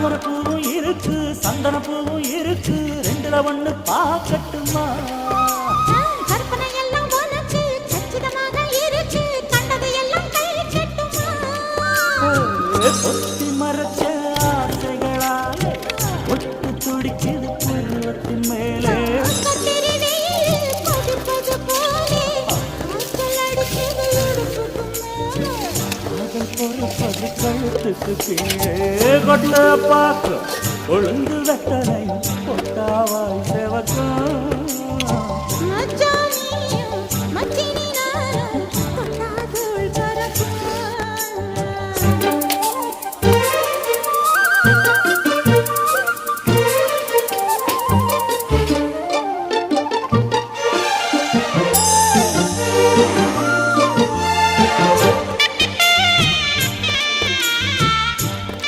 தாமரை பூவும் இருக்கு சந்தன பூவும் இருக்கு ரெண்டுல ஒண்ணு பார்க்கட்டுமா கற்பனை எல்லாம் உனக்கு சச்சிதமாக இருக்கு கண்டது எல்லாம் கை கட்டுமா ஒத்தி மறைச்ச ஆசைகளால ஒட்டு துடிக்குது பருவத்தின் மேலே கழுத்துக்கு கீழே கொட்ட பார்க்க ஒழுங்கு வெட்டனை கொட்டாவாய் செவக்கும்